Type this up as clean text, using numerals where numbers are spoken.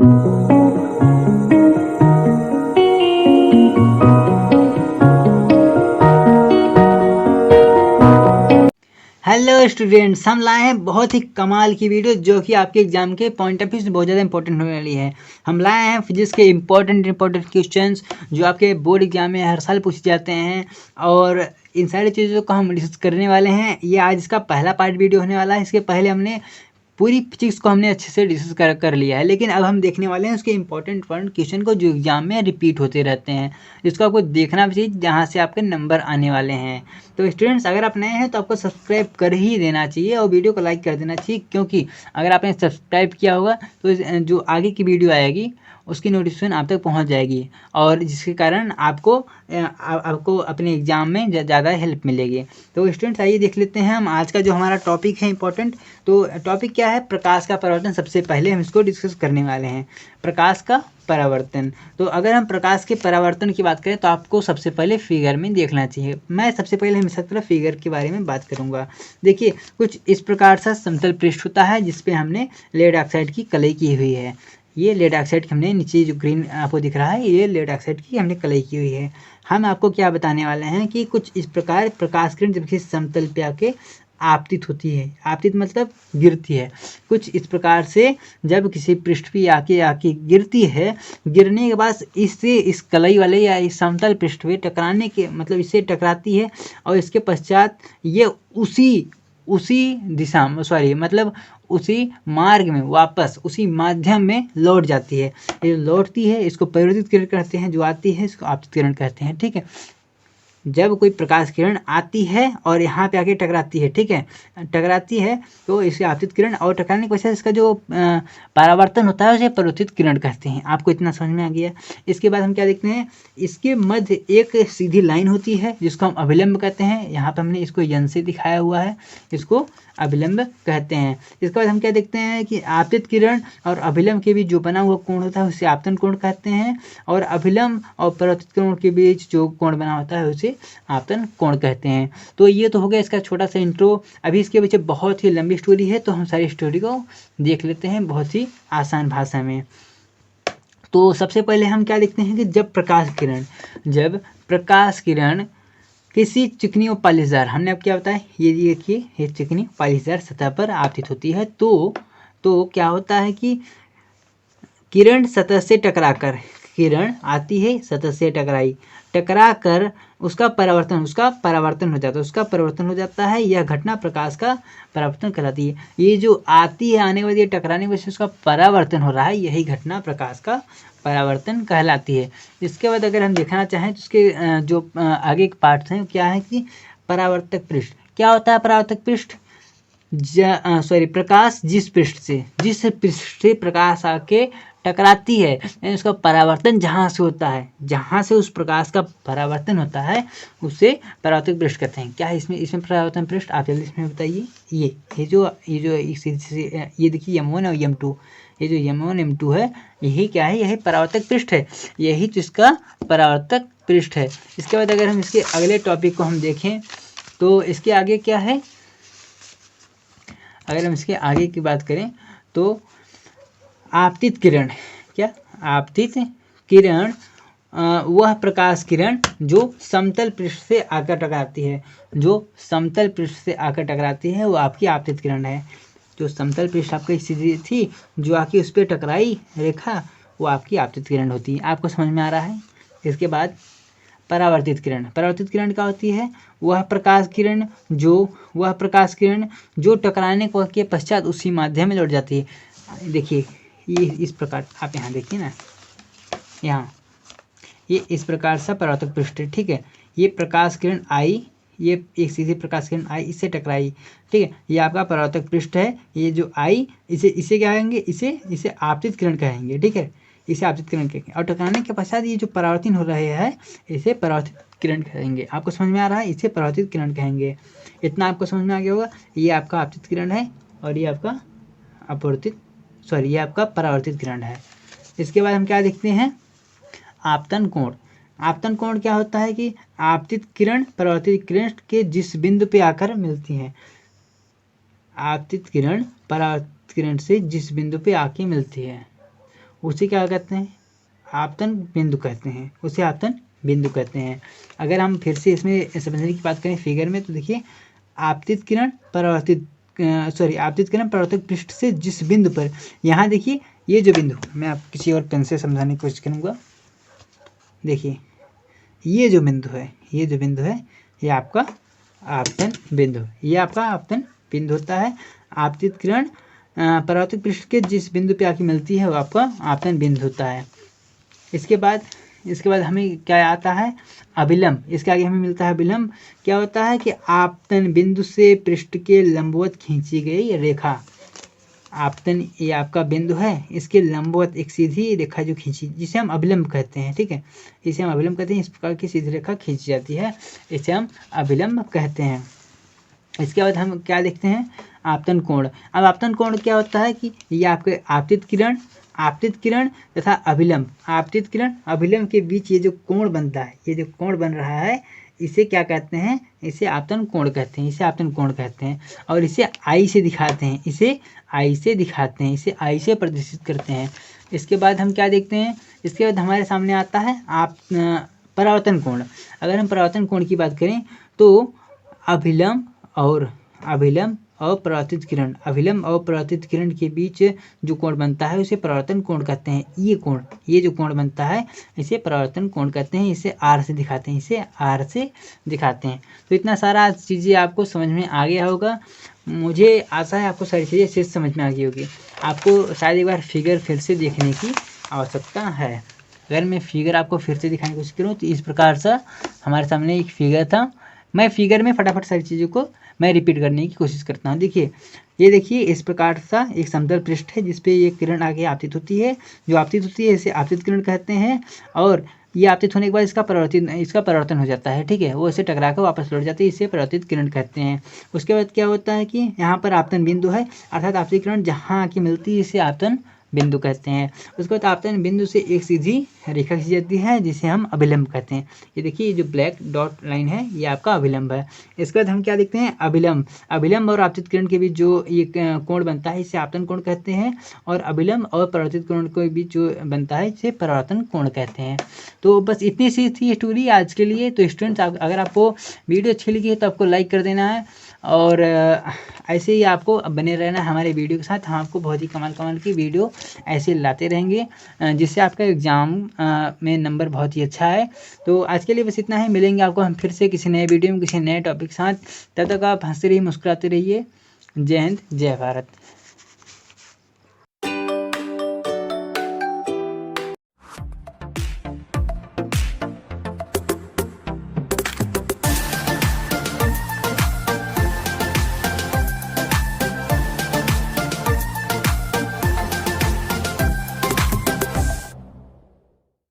Hello students, हम लाए हैं बहुत ही कमाल की वीडियो जो कि आपके एग्जाम के पॉइंट ऑफ व्यू से बहुत ज़्यादा इंपॉर्टेंट होने वाली है। हम लाए हैं फिजिक्स के इंपॉर्टेंट क्वेश्चंस जो आपके बोर्ड एग्जाम में हर साल पूछे जाते हैं, और इन सारी चीज़ों को हम डिस्कस करने वाले हैं। ये आज इसका पहला पार्ट वीडियो होने वाला है। इसके पहले हमने पूरी फिजिक्स को हमने अच्छे से डिस्कस कर लिया है, लेकिन अब हम देखने वाले हैं उसके इंपॉर्टेंट क्वेश्चन को जो एग्जाम में रिपीट होते रहते हैं, जिसको आपको देखना भी चाहिए, जहाँ से आपके नंबर आने वाले हैं। तो स्टूडेंट्स, अगर आप नए हैं तो आपको सब्सक्राइब कर ही देना चाहिए और वीडियो को लाइक कर देना चाहिए, क्योंकि अगर आपने सब्सक्राइब किया होगा तो जो आगे की वीडियो आएगी उसकी नोटिफिकेशन आप तक पहुंच जाएगी, और जिसके कारण आपको अपने एग्ज़ाम में ज़्यादा हेल्प मिलेगी। तो स्टूडेंट्स, आइए देख लेते हैं हम आज का जो हमारा टॉपिक है इंपॉर्टेंट। तो टॉपिक क्या है? प्रकाश का परावर्तन। सबसे पहले हम इसको डिस्कस करने वाले हैं, प्रकाश का परावर्तन। तो अगर हम प्रकाश के परावर्तन की बात करें तो आपको सबसे पहले फिगर में देखना चाहिए। मैं सबसे पहले हमेशा तरह फिगर के बारे में बात करूंगा। देखिए, कुछ इस प्रकार सा समतल पृष्ठ होता है जिसपे हमने लेड ऑक्साइड की कलई की हुई है। ये लेड ऑक्साइड की हमने नीचे जो ग्रीन आपको दिख रहा है, ये लेड ऑक्साइड की हमने कलई की हुई है। हम आपको क्या बताने वाले हैं कि कुछ इस प्रकार प्रकाश किरण जब किसी समतल पे आके आपतित होती है, आपतित मतलब गिरती है, कुछ इस प्रकार से जब किसी पृष्ठ पे आके गिरती है, गिरने के बाद इससे इस कलई वाले या इस समतल पृष्ठ पे टकराने के मतलब इससे टकराती है, और इसके पश्चात ये उसी दिशा में मतलब उसी मार्ग में वापस उसी माध्यम में लौट जाती है। ये लौटती है, इसको परावर्तित किरण कहते हैं, जो आती है इसको आपतित किरण कहते हैं। ठीक है, जब कोई प्रकाश किरण आती है और यहाँ पे आके टकराती है, ठीक है, टकराती है तो इसे आपतित किरण, और टकराने की वजह से इसका जो परावर्तन होता है उसे परावर्तित किरण कहते हैं। आपको इतना समझ में आ गया। इसके बाद हम क्या देखते हैं, इसके मध्य एक सीधी लाइन होती है जिसको हम अभिलंब कहते हैं। यहाँ पे हमने इसको यन से दिखाया हुआ है, इसको अभिलंब कहते हैं। इसके बाद हम क्या देखते हैं कि आपतित किरण और अभिलंब के बीच जो बना हुआ कोण होता है उसे आपतन कोण कहते हैं, और अभिलंब और परावर्तित कोण के बीच जो कोण बना होता है उसे आपतन कोण कहते हैं। तो ये तो हो गया इसका छोटा सा इंट्रो। अभी इसके पीछे बहुत ही लंबी स्टोरी है, तो हम सारी स्टोरी को देख लेते हैं बहुत ही आसान भाषा में। तो सबसे पहले हम क्या देखते हैं कि जब प्रकाश किरण किसी चिकनी और पालिशदार, हमने अब क्या बताया, ये देखिए, ये चिकनी पालिशदार सतह पर आपतित होती है, तो क्या होता है कि किरण सतह से टकराकर, किरण आती है सतह से टकरा कर उसका परावर्तन हो जाता है। यह घटना प्रकाश का परावर्तन कहलाती है। ये जो आती है, आने के बाद ये टकराने की वजह से उसका परावर्तन हो रहा है, यही घटना प्रकाश का परावर्तन कहलाती है। इसके बाद अगर हम देखना चाहें तो उसके जो आगे के पार्ट हैं क्या है कि परावर्तक पृष्ठ। क्या होता है परावर्तक पृष्ठ? प्रकाश जिस पृष्ठ से प्रकाश आके टकराती है, यानी उसका परावर्तन जहाँ से होता है, जहाँ से उस प्रकाश का परावर्तन होता है उसे परावर्तक पृष्ठ कहते हैं। क्या है इसमें परावर्तन पृष्ठ? आप जल्दी इसमें बताइए। ये जो ये देखिए M1 और M2, ये जो M1 M2 है, यही क्या है? यही परावर्तक पृष्ठ है, यही तो इसका परावर्तक पृष्ठ है। इसके बाद अगर हम इसके अगले टॉपिक को हम देखें तो इसके आगे क्या है, अगर हम इसके आगे की बात करें तो आपतित किरण। क्या? आपतित किरण वह प्रकाश किरण जो समतल पृष्ठ से आकर टकराती है, वो आपकी आपतित किरण है। जो समतल पृष्ठ आपकी सीधी थी, जो आके उस पर टकराई रेखा, वो आपकी आपतित किरण होती है। आपको समझ में आ रहा है? इसके बाद परावर्तित किरण क्या होती है? वह प्रकाश किरण जो टकराने के पश्चात उसी माध्यम में लौट जाती है। देखिए, ये इस प्रकार, आप यहाँ देखिए ना, यहाँ ये इस प्रकार से परावर्तक पृष्ठ है, ठीक है। ये प्रकाश किरण आई, ये एक सीधी प्रकाश किरण आई, इससे टकराई, ठीक है, ये आपका परावर्तक पृष्ठ है। ये जो आई, इसे क्या कहेंगे? इसे आपतित किरण कहेंगे, ठीक है, इसे आपतित किरण कहेंगे। और टकराने के पश्चात ये जो परावर्तन हो रहे हैं, इसे परावर्तित किरण कहेंगे। आपको समझ में आ रहा है? इसे परावर्तित किरण कहेंगे। इतना आपको समझ में आ गया होगा। ये आपका आपतित किरण है और ये आपका ये आपका परावर्तित किरण है। इसके बाद हम क्या देखते हैं, आपतन कोण। आपतन कोण क्या होता है कि आपतित किरण परावर्तित किरण के जिस बिंदु पे आकर मिलती है, आपतित किरण परावर्तित किरण से जिस बिंदु पे आके मिलती है उसे क्या कहते हैं, आपतन बिंदु कहते हैं, उसे आपतन बिंदु कहते हैं। अगर हम फिर से इसमें समझने की बात करें फिगर में, तो देखिए आपतित किरण परावर्तक पृष्ठ से जिस बिंदु पर, यहाँ देखिए ये जो बिंदु, मैं आप किसी और पेन से समझाने की कोशिश करूँगा। देखिए ये जो बिंदु है, ये आपका आपतन बिंदु, ये आपका आपतन बिंदु होता है। आपतित किरण परावर्तक पृष्ठ के जिस बिंदु पे आके मिलती है वो आपका आपतन बिंदु होता है। इसके बाद हमें क्या आता है, अभिलंब। इसके आगे हमें मिलता है अभिलंब। क्या होता है कि आपतन बिंदु से पृष्ठ के लंबवत खींची गई रेखा। आपतन ये आपका बिंदु है, इसके लंबवत एक सीधी रेखा जो खींची, जिसे हम अभिलंब कहते हैं, ठीक है, इसे हम अभिलंब कहते हैं। इस प्रकार की सीधी रेखा खींची जाती है, इसे हम अभिलंब कहते हैं। इसके बाद हम क्या देखते हैं, आपतन कोण। अब आपतन कोण क्या होता है कि ये आपके आपतित किरण तथा अभिलंब, आपतित किरण अभिलंब के बीच ये जो कोण बनता है, ये जो कोण बन रहा है, इसे क्या कहते हैं, इसे आपतन कोण कहते हैं, इसे आपतन कोण कहते हैं। और इसे आई से दिखाते हैं, इसे आई से प्रदर्शित करते हैं। इसके बाद हम क्या देखते हैं, इसके बाद हमारे सामने आता है परावर्तन कोण। अगर हम परावर्तन कोण की बात करें तो अभिलंब और परावर्तित किरण के बीच जो कोण बनता है उसे परावर्तन कोण कहते हैं। ये जो कोण बनता है इसे परावर्तन कोण कहते हैं, इसे आर से दिखाते हैं, तो इतना सारा चीज़ें आपको समझ में आ गया होगा। मुझे आशा है आपको सारी चीज़ें अच्छे से समझ में आ गई होगी। आपको शायद एक बार फिगर फिर से देखने की आवश्यकता है। अगर मैं फिगर आपको फिर से दिखाने की कोशिश करूँ तो इस प्रकार से हमारे सामने एक फिगर था। मैं फिगर में फटाफट सारी चीज़ों को मैं रिपीट करने की कोशिश करता हूँ। देखिए इस प्रकार सा एक समतल पृष्ठ है जिसपे ये किरण आगे आपतित होती है, इसे आपतित किरण कहते हैं। और ये आपतित होने के बाद इसका परावर्तन हो जाता है, ठीक है, वो इसे टकरा कर वापस लौट जाती है, इसे परावर्तित किरण कहते हैं। उसके बाद क्या होता है कि यहाँ पर आपतन बिंदु है, अर्थात आपतित किरण जहाँ आके मिलती है इसे आपतन बिंदु कहते हैं। उसके बाद आपतन बिंदु से एक सीधी रेखा खींची जाती है जिसे हम अभिलंब कहते हैं। ये देखिए ये जो ब्लैक डॉट लाइन है ये आपका अभिलंब है। इसके बाद हम क्या देखते हैं, अभिलंब और आपतित किरण के बीच जो ये कोण बनता है इसे आपतन कोण कहते हैं, और अभिलंब और परावर्तित कोण के बीच जो बनता है इसे परावर्तन कोण कहते हैं। तो बस इतनी सी थी स्टोरी आज के लिए। तो स्टूडेंट्स अगर आपको वीडियो अच्छी लगी है तो आपको लाइक कर देना है, और ऐसे ही आपको बने रहना है हमारे वीडियो के साथ। हम आपको बहुत ही कमाल की वीडियो ऐसे लाते रहेंगे जिससे आपका एग्ज़ाम में नंबर बहुत ही अच्छा है। तो आज के लिए बस इतना ही, मिलेंगे आपको हम फिर से किसी नए वीडियो में किसी नए टॉपिक के साथ। तब तक आप हंसते रहिए, मुस्कुराते रहिए। जय हिंद, जय भारत।